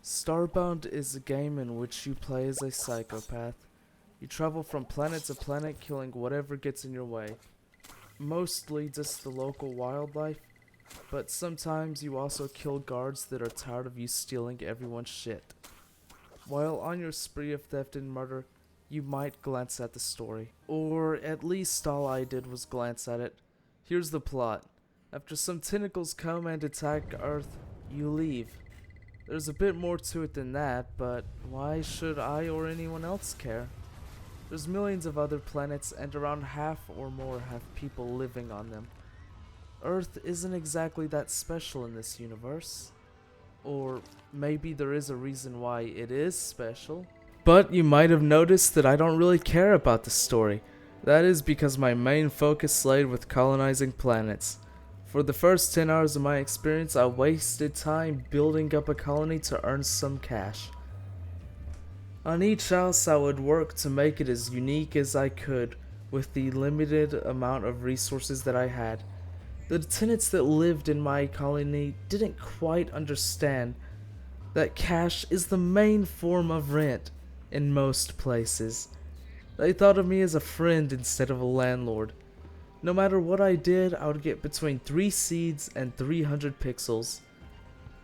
Starbound is a game in which you play as a psychopath. You travel from planet to planet killing whatever gets in your way. Mostly just the local wildlife, but sometimes you also kill guards that are tired of you stealing everyone's shit. While on your spree of theft and murder, you might glance at the story. Or at least all I did was glance at it. Here's the plot. After some tentacles come and attack Earth, you leave. There's a bit more to it than that, but why should I or anyone else care? There's millions of other planets and around half or more have people living on them. Earth isn't exactly that special in this universe. Or maybe there is a reason why it is special. But you might have noticed that I don't really care about the story. That is because my main focus laid with colonizing planets. For the first 10 hours of my experience, I wasted time building up a colony to earn some cash. On each house, I would work to make it as unique as I could with the limited amount of resources that I had. The tenants that lived in my colony didn't quite understand that cash is the main form of rent in most places. They thought of me as a friend instead of a landlord. No matter what I did, I would get between 3 seeds and 300 pixels.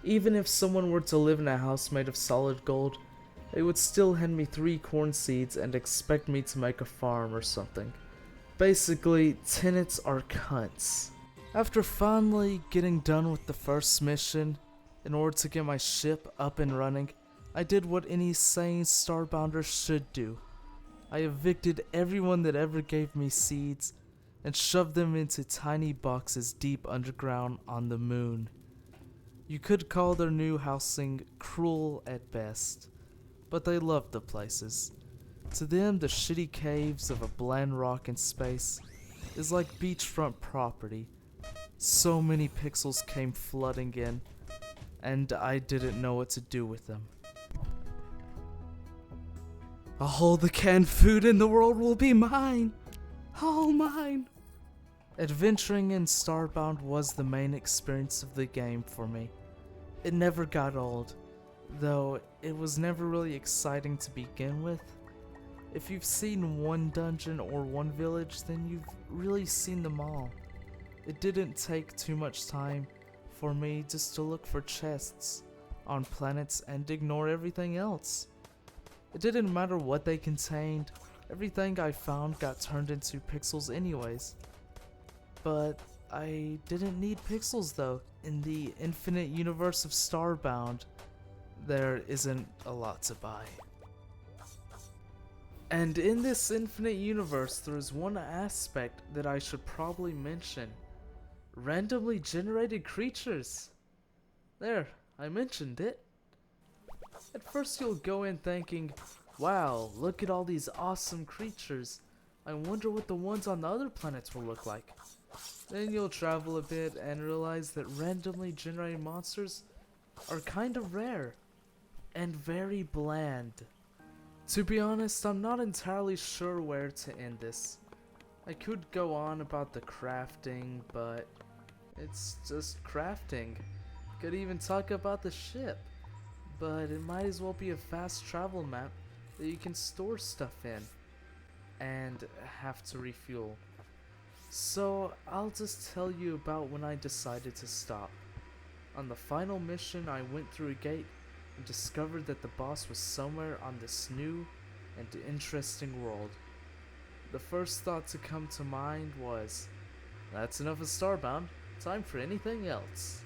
Even if someone were to live in a house made of solid gold, they would still hand me 3 corn seeds and expect me to make a farm or something. Basically, tenants are cunts. After finally getting done with the first mission, in order to get my ship up and running, I did what any sane Starbounder should do. I evicted everyone that ever gave me seeds and shoved them into tiny boxes deep underground on the moon. You could call their new housing cruel at best, but they loved the places. To them, the shitty caves of a bland rock in space is like beachfront property. So many pixels came flooding in, and I didn't know what to do with them. All the canned food in the world will be mine! All mine! Adventuring in Starbound was the main experience of the game for me. It never got old, though it was never really exciting to begin with. If you've seen one dungeon or one village, then you've really seen them all. It didn't take too much time for me just to look for chests on planets and ignore everything else. It didn't matter what they contained, everything I found got turned into pixels anyways. But I didn't need pixels though. In the infinite universe of Starbound, there isn't a lot to buy. And in this infinite universe, there is one aspect that I should probably mention. Randomly generated creatures. There, I mentioned it. At first you'll go in thinking, wow, look at all these awesome creatures. I wonder what the ones on the other planets will look like. Then you'll travel a bit and realize that randomly generated monsters are kind of rare and very bland. To be honest, I'm not entirely sure where to end this. I could go on about the crafting, but it's just crafting. Could even talk about the ship, but it might as well be a fast travel map that you can store stuff in and have to refuel. So I'll just tell you about when I decided to stop. On the final mission, I went through a gate and discovered that the boss was somewhere on this new and interesting world. The first thought to come to mind was, that's enough of Starbound, time for anything else.